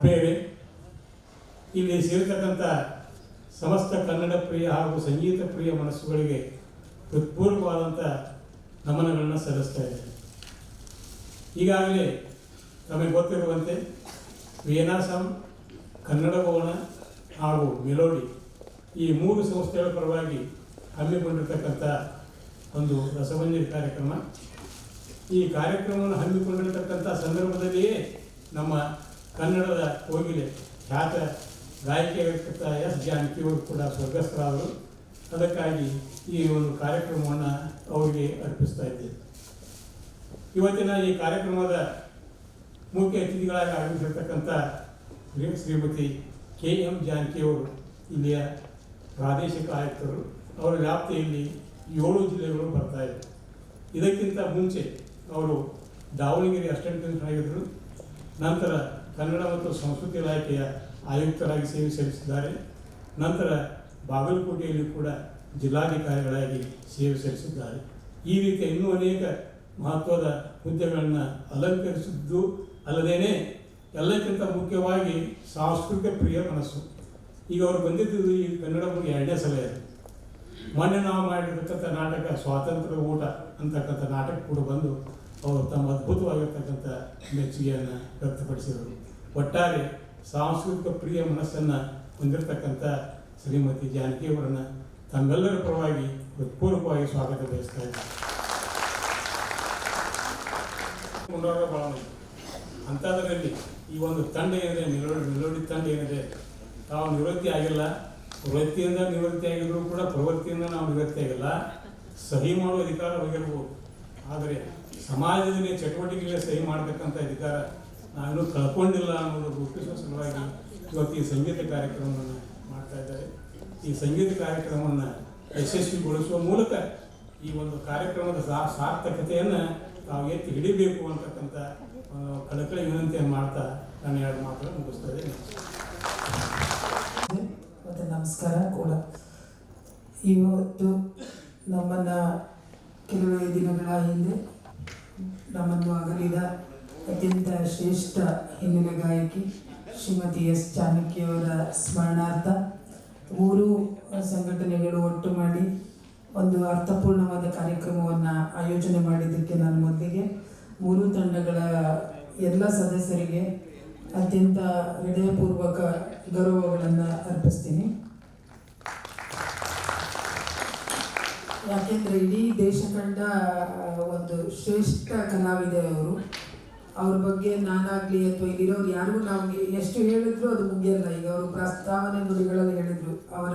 ಬೇರೆ ಇಲ್ಲಿ ಸೇರಿರ್ತಕ್ಕಂಥ ಸಮಸ್ತ ಕನ್ನಡ ಪ್ರಿಯ ಹಾಗೂ ಸಂಗೀತ ಪ್ರಿಯ ಮನಸ್ಸುಗಳಿಗೆ ಹೃತ್ಪೂರ್ವಕವಾದಂಥ ನಮನಗಳನ್ನು ಸಲ್ಲಿಸ್ತಾ ಇದ್ದೇನೆ. ಈಗಾಗಲೇ ತಮಗೆ ಗೊತ್ತಿರುವಂತೆ ವಿಯನಾಸಂ, ಕನ್ನಡ ಭವನ ಹಾಗೂ ಮೆಲೋಡಿ ಈ ಮೂರು ಸಂಸ್ಥೆಗಳ ಪರವಾಗಿ ಹಮ್ಮಿಕೊಂಡಿರ್ತಕ್ಕಂಥ ಒಂದು ರಸಮಂಜರಿ ಕಾರ್ಯಕ್ರಮ. ಈ ಕಾರ್ಯಕ್ರಮವನ್ನು ಹಮ್ಮಿಕೊಂಡಿರ್ತಕ್ಕಂಥ ಸಂದರ್ಭದಲ್ಲಿಯೇ ನಮ್ಮ ಕನ್ನಡದ ಕೋಗಿಲೆ ಖ್ಯಾತ ಗಾಯಕಿಯಾಗಿರ್ತಕ್ಕಂಥ ಎಸ್ ಜಾನಕಿಯವರು ಕೂಡ ಸ್ವರ್ಗಸ್ಥರಾದರು. ಅದಕ್ಕಾಗಿ ಈ ಒಂದು ಕಾರ್ಯಕ್ರಮವನ್ನು ಅವರಿಗೆ ಅರ್ಪಿಸ್ತಾ ಇದ್ದೇವೆ. ಇವತ್ತಿನ ಈ ಕಾರ್ಯಕ್ರಮದ ಮುಖ್ಯ ಅತಿಥಿಗಳಾಗಿ ಆಗಮಿಸಿರ್ತಕ್ಕಂಥ ಶ್ರೀಮತಿ KM ಜಾನಕಿಯವರು ಇಲ್ಲಿಯ ಪ್ರಾದೇಶಿಕ ಆಯುಕ್ತರು. ಅವರ ವ್ಯಾಪ್ತಿಯಲ್ಲಿ 7 ಜಿಲ್ಲೆಗಳು ಬರ್ತಾ ಇದೆ. ಇದಕ್ಕಿಂತ ಮುಂಚೆ ಅವರು ದಾವಣಗೆರೆ ಅಸಿಸ್ಟೆಂಟ್ ಕಮಿಷನರ್ ಆಗಿದ್ದರು. ನಂತರ ಕನ್ನಡ ಮತ್ತು ಸಂಸ್ಕೃತಿ ಇಲಾಖೆಯ ಆಯುಕ್ತರಾಗಿ ಸೇವೆ ಸಲ್ಲಿಸಿದ್ದಾರೆ. ನಂತರ ಬಾಗಲಕೋಟೆಯಲ್ಲಿ ಕೂಡ ಜಿಲ್ಲಾಧಿಕಾರಿಗಳಾಗಿ ಸೇವೆ ಸಲ್ಲಿಸಿದ್ದಾರೆ. ಈ ರೀತಿಯ ಇನ್ನೂ ಅನೇಕ ಮಹತ್ವದ ಹುದ್ದೆಗಳನ್ನು ಅಲಂಕರಿಸಿದ್ದು ಅಲ್ಲದೇನೆ ಎಲ್ಲಕ್ಕಿಂತ ಮುಖ್ಯವಾಗಿ ಸಾಂಸ್ಕೃತಿಕ ಪ್ರಿಯ ಮನಸ್ಸು. ಈಗ ಅವರು ಬಂದಿದ್ದು ಈ ಕನ್ನಡ ಬಗ್ಗೆ 2ನೇ ಸಲ ಇದೆ. ಮೊನ್ನೆ ನಾವು ಮಾಡಿರ್ತಕ್ಕಂಥ ನಾಟಕ ಸ್ವಾತಂತ್ರ್ಯ ಊಟ ಅಂತಕ್ಕಂಥ ನಾಟಕ ಕೂಡ ಬಂದು ಅವರು ತಮ್ಮ ಅದ್ಭುತವಾಗಿರ್ತಕ್ಕಂಥ ಮೆಚ್ಚುಗೆಯನ್ನು ವ್ಯಕ್ತಪಡಿಸಿದರು. ಒಟ್ಟಾರೆ ಸಾಂಸ್ಕೃತಿಕ ಪ್ರಿಯ ಮನಸ್ಸನ್ನು ಹೊಂದಿರತಕ್ಕಂಥ ಶ್ರೀಮತಿ ಜಾನಕಿಯವರನ್ನು ತಮ್ಮೆಲ್ಲರ ಪರವಾಗಿ ಹೃತ್ಪೂರ್ವಕವಾಗಿ ಸ್ವಾಗತ ಬಯಸ್ತಾ ಇದ್ದಾರೆ. ಅಂಥದ್ರಲ್ಲಿ ಈ ಒಂದು ತಂಡ ಏನಿದೆ, ಮೆಲೋಡಿ ತಂಡ ಏನಿದೆ, ತಾವು ನಿವೃತ್ತಿ ಆಗಿಲ್ಲ. ವೃತ್ತಿಯಿಂದ ನಿವೃತ್ತಿ ಆಗಿದ್ರು ಕೂಡ ಪ್ರವೃತ್ತಿಯಿಂದ ನಾವು ನಿವೃತ್ತಿ ಆಗಿಲ್ಲ. ಸಹಿ ಮಾಡುವ ಅಧಿಕಾರ ಹೋಗಿರ್ಬೋದು, ಆದರೆ ಸಮಾಜದಲ್ಲಿ ಚಟುವಟಿಕೆಗಳಿಗೆ ಸಹಿ ಮಾಡತಕ್ಕಂಥ ಅಧಿಕಾರ ನಾವಿನ್ನೂ ಕಳ್ಕೊಂಡಿಲ್ಲ ಅನ್ನೋದು ರೂಪಿಸುವ ಸಲುವಾಗಿ ಇವತ್ತು ಈ ಸಂಗೀತ ಕಾರ್ಯಕ್ರಮವನ್ನು ಮಾಡ್ತಾ ಇದ್ದಾರೆ. ಈ ಸಂಗೀತ ಕಾರ್ಯಕ್ರಮವನ್ನು ಯಶಸ್ವಿಗೊಳಿಸುವ ಮೂಲಕ ಈ ಒಂದು ಕಾರ್ಯಕ್ರಮದ ಸಾರ್ಥಕತೆಯನ್ನು ತಾವು ಎತ್ತಿ ಹಿಡಿಬೇಕು ಅಂತಕ್ಕಂಥ ಕಳಕಳಿ ವಿನಂತಿಯನ್ನು ಮಾಡ್ತಾ ನಾನು 2 ಮಾತನ್ನು ಮುಗಿಸ್ತಾ ಇದ್ದೇನೆ. ಮತ್ತು ನಮಸ್ಕಾರ ಕೂಡ. ಇವತ್ತು ನಮ್ಮನ್ನು ಕೆಲವೇ ದಿನಗಳ ಹಿಂದೆ ನಮ್ಮನ್ನು ಅಗಲಿದ ಅತ್ಯಂತ ಶ್ರೇಷ್ಠ ಹಿನ್ನೆಲೆ ಗಾಯಕಿ ಶ್ರೀಮತಿ ಎಸ್ ಜಾನಕಿಯವರ ಸ್ಮರಣಾರ್ಥ 3 ಸಂಘಟನೆಗಳು ಒಟ್ಟು ಮಾಡಿ ಒಂದು ಅರ್ಥಪೂರ್ಣವಾದ ಕಾರ್ಯಕ್ರಮವನ್ನು ಆಯೋಜನೆ ಮಾಡಿದ್ದಕ್ಕೆ ನಾನು ಮೊದಲಿಗೆ 3 ತಂಡಗಳ ಎಲ್ಲ ಸದಸ್ಯರಿಗೆ ಅತ್ಯಂತ ಹೃದಯಪೂರ್ವಕ ಗೌರವಗಳನ್ನು ಅರ್ಪಿಸ್ತೀನಿ. ಯಾಕೆಂದರೆ ಇಡೀ ದೇಶ ಕಂಡ ಒಂದು ಶ್ರೇಷ್ಠ ಕಲಾವಿದೆ ಅವರು. ಅವ್ರ ಬಗ್ಗೆ ನಾನಾಗಲಿ ಅಥವಾ ಇಲ್ಲಿರೋರು ಯಾರಿಗೂ ನಮಗೆ ಎಷ್ಟು ಹೇಳಿದ್ರು ಅದು ಮುಗಿಯಲ್ಲ. ಈಗ ಅವರು ಪ್ರಸ್ತಾವನೆ ನುಡಿಗಳಲ್ಲಿ ಹೇಳಿದರು ಅವರ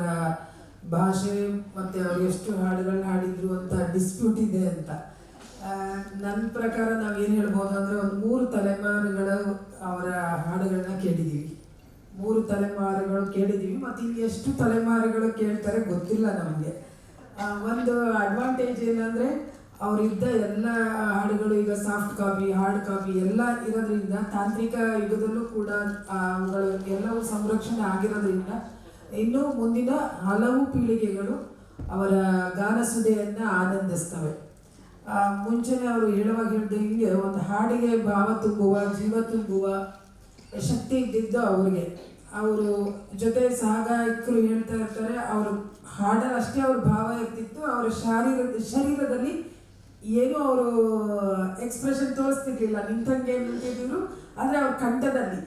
ಭಾಷೆ ಮತ್ತು ಅವರು ಎಷ್ಟು ಹಾಡುಗಳನ್ನ ಹಾಡಿದ್ರು ಅಂತ ಡಿಸ್ಪ್ಯೂಟ್ ಇದೆ ಅಂತ. ನನ್ನ ಪ್ರಕಾರ ನಾವು ಏನು ಹೇಳ್ಬೋದು ಅಂದರೆ ಒಂದು 3 ತಲೆಮಾರುಗಳು ಅವರ ಹಾಡುಗಳನ್ನ ಕೇಳಿದ್ದೀವಿ. 3 ತಲೆಮಾರುಗಳು ಕೇಳಿದ್ದೀವಿ. ಮತ್ತು ಇನ್ನು ಎಷ್ಟು ತಲೆಮಾರುಗಳು ಕೇಳ್ತಾರೆ ಗೊತ್ತಿಲ್ಲ ನಮಗೆ. ಒಂದು ಅಡ್ವಾಂಟೇಜ್ ಏನಂದರೆ ಅವರಿದ್ದ ಎಲ್ಲ ಹಾಡುಗಳು ಈಗ ಸಾಫ್ಟ್ ಕಾಪಿ, ಹಾರ್ಡ್ ಕಾಪಿ ಎಲ್ಲ ಇರೋದ್ರಿಂದ, ತಾಂತ್ರಿಕ ಯುಗದಲ್ಲೂ ಕೂಡ ಅವುಗಳು ಎಲ್ಲವೂ ಸಂರಕ್ಷಣೆ ಆಗಿರೋದ್ರಿಂದ ಇನ್ನೂ ಮುಂದಿನ ಹಲವು ಪೀಳಿಗೆಗಳು ಅವರ ಗಾನಸುದೆಯನ್ನು ಆನಂದಿಸ್ತವೆ. ಮುಂಚೆನೇ ಅವರು ಹೇಳುವಾಗ ಹಿಂಗೆ ಒಂದು ಹಾಡಿಗೆ ಭಾವ ತುಂಬುವ, ಜೀವ ತುಂಬುವ ಶಕ್ತಿ ಇದ್ದಿದ್ದು ಅವರಿಗೆ. ಅವರು ಜೊತೆ ಸಹಗಾಯಕರು ಹೇಳ್ತಾ ಇರ್ತಾರೆ, ಅವರು ಹಾಡಲ್ಲಿ ಅಷ್ಟೇ ಅವ್ರ ಭಾವ ಇರ್ತಿತ್ತು, ಅವರ ಶರೀರದಲ್ಲಿ ಏನೂ ಅವರು ಎಕ್ಸ್ಪ್ರೆಷನ್ ತೋರಿಸ್ತಿರ್ಲಿಲ್ಲ. ನಿಂತಂಗೆ ನಿಂತಿದ್ರು, ಆದರೆ ಅವ್ರ ಕಂಠದಲ್ಲಿ,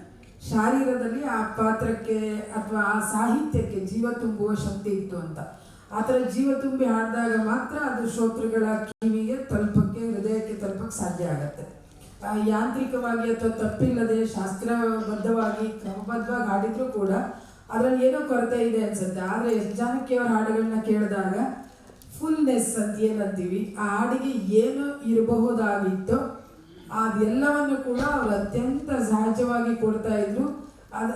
ಶಾರೀರದಲ್ಲಿ ಆ ಪಾತ್ರಕ್ಕೆ ಅಥವಾ ಆ ಸಾಹಿತ್ಯಕ್ಕೆ ಜೀವ ತುಂಬುವ ಶಕ್ತಿ ಇತ್ತು ಅಂತ. ಆ ಥರ ಜೀವ ತುಂಬಿ ಹಾಡಿದಾಗ ಮಾತ್ರ ಅದು ಶ್ರೋತೃಗಳ ಕಿವಿಗೆ ತಲುಪಕ್ಕೆ, ಹೃದಯಕ್ಕೆ ತಲುಪಕ್ಕೆ ಸಾಧ್ಯ ಆಗುತ್ತೆ. ಯಾಂತ್ರಿಕವಾಗಿ ಅಥವಾ ತಪ್ಪಿಲ್ಲದೆ ಶಾಸ್ತ್ರಬದ್ಧವಾಗಿ ಕ್ರಮಬದ್ಧವಾಗಿ ಹಾಡಿದ್ರು ಕೂಡ ಅದರಲ್ಲಿ ಏನೋ ಕೊರತೆ ಇದೆ ಅನ್ಸುತ್ತೆ. ಆದರೆ ಎಸ್ ಜಾನಕಿಯವರ ಹಾಡುಗಳನ್ನ ಕೇಳಿದಾಗ ಫುಲ್ನೆಸ್ ಅಂತ ಏನಂತೀವಿ, ಆ ಹಾಡಿಗೆ ಏನು ಇರಬಹುದಾಗಿತ್ತು ಅದೆಲ್ಲವನ್ನು ಕೂಡ ಅವರು ಅತ್ಯಂತ ಸಹಜವಾಗಿ ಕೊಡ್ತಾ ಇದ್ರು.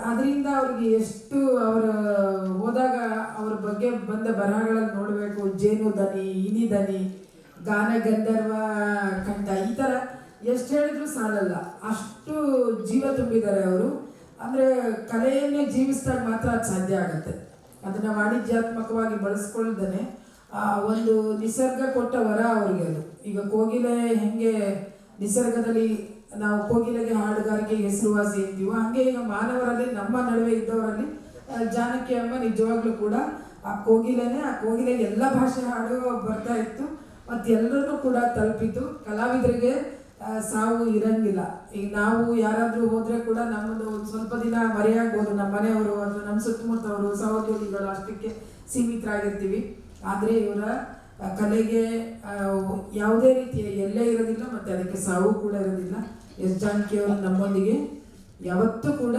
ಅದರಿಂದ ಅವ್ರಿಗೆ ಎಷ್ಟು ಅವರು ಹೋದಾಗ ಅವ್ರ ಬಗ್ಗೆ ಬಂದ ಬರಹಗಳಲ್ಲಿ ನೋಡಬೇಕು, ಜೇನು ದನಿ, ಇನಿ ದನಿ, ಗಾನ ಗಂಧರ್ವ ಕಂಠ, ಈ ಥರ ಎಷ್ಟು ಹೇಳಿದ್ರು ಸಾಲಲ್ಲ, ಅಷ್ಟು ಜೀವ ತುಂಬಿದ್ದಾರೆ ಅವರು. ಅಂದರೆ ಕಲೆಯನ್ನೇ ಜೀವಿಸಿದಾಗ ಮಾತ್ರ ಅದು ಸಾಧ್ಯ ಆಗುತ್ತೆ. ಅದನ್ನು ವಾಣಿಜ್ಯಾತ್ಮಕವಾಗಿ ಬಳಸ್ಕೊಳ್ದೇ ಒಂದು ನಿಸರ್ಗ ಕೊಟ್ಟ ವರ ಅವರಿಗೆ ಅದು. ಈಗ ಕೋಗಿಲೆ ಹೆಂಗೆ ನಿಸರ್ಗದಲ್ಲಿ ನಾವು ಕೋಗಿಲೆಗೆ ಹಾಡುಗಾರಿಕೆಗೆ ಹೆಸರುವಾಸಿ ಇರ್ತೀವೋ ಹಾಗೆ ಈಗ ಮಾನವರಲ್ಲಿ ನಮ್ಮ ನಡುವೆ ಇದ್ದವರಲ್ಲಿ ಜಾನಕಿ ಅಮ್ಮ ನಿಜವಾಗ್ಲೂ ಕೂಡ ಆ ಕೋಗಿಲೆಗೆ ಎಲ್ಲ ಭಾಷೆ ಹಾಡು ಬರ್ತಾ ಇತ್ತು ಮತ್ತು ಎಲ್ಲರನ್ನೂ ಕೂಡ ತಲುಪಿತು. ಕಲಾವಿದರಿಗೆ ಸಾವು ಇರಂಗಿಲ್ಲ. ಈಗ ನಾವು ಯಾರಾದರೂ ಹೋದರೆ ಕೂಡ ನಮ್ಮದು ಒಂದು ಸ್ವಲ್ಪ ದಿನ ಮರೆಯಾಗ್ಬೋದು, ನಮ್ಮ ಮನೆಯವರು ಅಥವಾ ನಮ್ಮ ಸುತ್ತಮುತ್ತವರು ಸಹೋದ್ಯೋಗಿಗಳು ಅಷ್ಟಕ್ಕೆ ಸೀಮಿತರಾಗಿರ್ತೀವಿ. ಆದರೆ ಇವರ ಕಲೆಗೆ ಯಾವುದೇ ರೀತಿಯ ಎಲ್ಲೇ ಇರೋದಿಲ್ಲ ಮತ್ತು ಅದಕ್ಕೆ ಸಾವು ಕೂಡ ಇರೋದಿಲ್ಲ. ಎಸ್ ಜಾನಕಿಯವರು ನಮ್ಮೊಂದಿಗೆ ಯಾವತ್ತೂ ಕೂಡ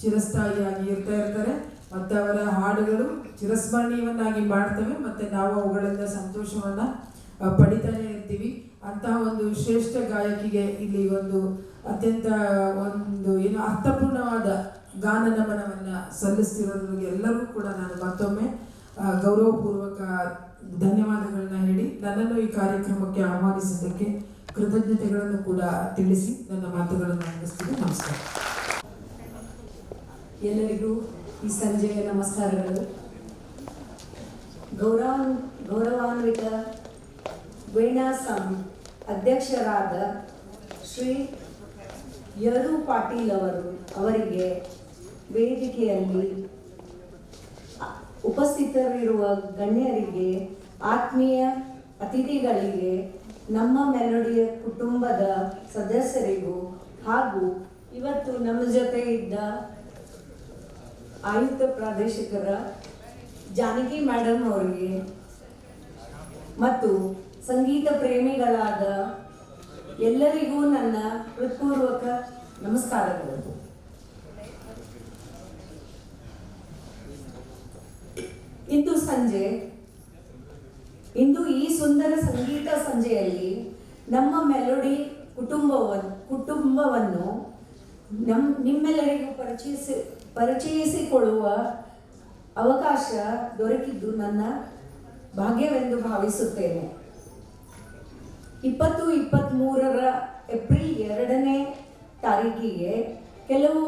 ಚಿರಸ್ಥಾಯಿಯಾಗಿ ಇರ್ತಾರೆ ಮತ್ತು ಅವರ ಹಾಡುಗಳು ಚಿರಸ್ಮರಣೀಯವನ್ನಾಗಿ ಮಾಡ್ತವೆ ಮತ್ತು ನಾವು ಅವುಗಳಿಂದ ಸಂತೋಷವನ್ನು ಪಡಿತಾನೆ ಇರ್ತೀವಿ. ಅಂತಹ ಒಂದು ಶ್ರೇಷ್ಠ ಗಾಯಕಿಗೆ ಇಲ್ಲಿ ಒಂದು ಅತ್ಯಂತ ಒಂದು ಏನು ಅರ್ಥಪೂರ್ಣವಾದ ಗಾನ ನಮನವನ್ನು ಸಲ್ಲಿಸ್ತಿರೋದ್ರಿಗೆ ಎಲ್ಲರಿಗೂ ಕೂಡ ನಾನು ಮತ್ತೊಮ್ಮೆ ಗೌರವಪೂರ್ವಕ ಧನ್ಯವಾದಗಳನ್ನ ಹೇಳಿ ನನ್ನನ್ನು ಈ ಕಾರ್ಯಕ್ರಮಕ್ಕೆ ಆಹ್ವಾನಿಸಿದ್ದಕ್ಕೆ ಕೃತಜ್ಞತೆಗಳನ್ನು ಕೂಡ ತಿಳಿಸಿ ನನ್ನ ಮಾತುಗಳನ್ನು ಮುಗಿಸ್ತೀನಿ. ನಮಸ್ಕಾರ. ಎಲ್ಲರಿಗೂ ಈ ಸಂಜೆಯ ನಮಸ್ಕಾರಗಳು. ಗೌರವಾನ್ವಿತ ವೈನಾಸಂ ಅಧ್ಯಕ್ಷರಾದ ಶ್ರೀ ಯರು ಪಾಟೀಲ್ ಅವರಿಗೆ ವೇದಿಕೆಯಲ್ಲಿ ಉಪಸ್ಥಿತರಿರುವ ಗಣ್ಯರಿಗೆ, ಆತ್ಮೀಯ ಅತಿಥಿಗಳಿಗೆ, ನಮ್ಮ ಮೆಲೋಡಿಯ ಕುಟುಂಬದ ಸದಸ್ಯರಿಗೂ ಹಾಗೂ ಇವತ್ತು ನಮ್ಮ ಜೊತೆ ಇದ್ದ ಆಯುಕ್ತ ಪ್ರಾದೇಶಿಕರ ಜಾನಕಿ ಮೇಡಮ್ ಅವರಿಗೆ ಮತ್ತು ಸಂಗೀತ ಪ್ರೇಮಿಗಳಾದ ಎಲ್ಲರಿಗೂ ನನ್ನ ಹೃತ್ಪೂರ್ವಕ ನಮಸ್ಕಾರಗಳು. ಇಂದು ಈ ಸುಂದರ ಸಂಗೀತ ಸಂಜೆಯಲ್ಲಿ ನಮ್ಮ ಮೆಲೋಡಿ ಕುಟುಂಬವನ್ನು ನಿಮ್ಮೆಲ್ಲರಿಗೂ ಪರಿಚಯಿಸಿಕೊಳ್ಳುವ ಅವಕಾಶ ದೊರಕಿದ್ದು ನನ್ನ ಭಾಗ್ಯವೆಂದು ಭಾವಿಸುತ್ತೇನೆ. 2023 ಏಪ್ರಿಲ್ 2ನೇ ತಾರೀಕಿಗೆ ಕೆಲವು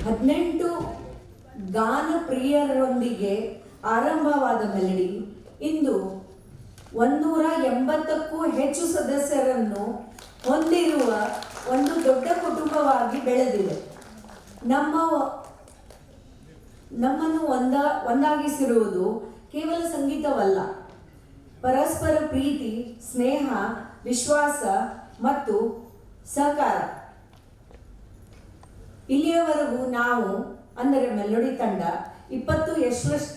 18 ಗಾನ ಪ್ರಿಯರೊಂದಿಗೆ ಆರಂಭವಾದ ಮೆಲಡಿ ಇಂದು 180ಕ್ಕೂ ಹೆಚ್ಚು ಸದಸ್ಯರನ್ನು ಹೊಂದಿರುವ ಒಂದು ದೊಡ್ಡ ಕುಟುಂಬವಾಗಿ ಬೆಳೆದಿದೆ. ನಮ್ಮನ್ನು ಒಂದಾಗಿಸಿರುವುದು ಕೇವಲ ಸಂಗೀತವಲ್ಲ, ಪರಸ್ಪರ ಪ್ರೀತಿ, ಸ್ನೇಹ, ವಿಶ್ವಾಸ ಮತ್ತು ಸಹಕಾರ. ಇಲ್ಲಿಯವರೆಗೂ ನಾವು ಅಂದರೆ ಮೆಲೋಡಿ ತಂಡ 20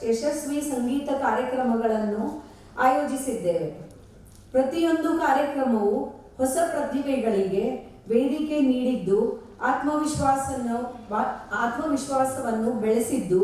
ಯಶಸ್ವಿ ಸಂಗೀತ ಕಾರ್ಯಕ್ರಮಗಳನ್ನು ಆಯೋಜಿಸಿದ್ದೇವೆ. ಪ್ರತಿಯೊಂದು ಕಾರ್ಯಕ್ರಮವು ಹೊಸ ಪ್ರತಿಭೆಗಳಿಗೆ ವೇದಿಕೆ ನೀಡಿದ್ದು ಆತ್ಮವಿಶ್ವಾಸವನ್ನು ಬೆಳೆಸಿದ್ದು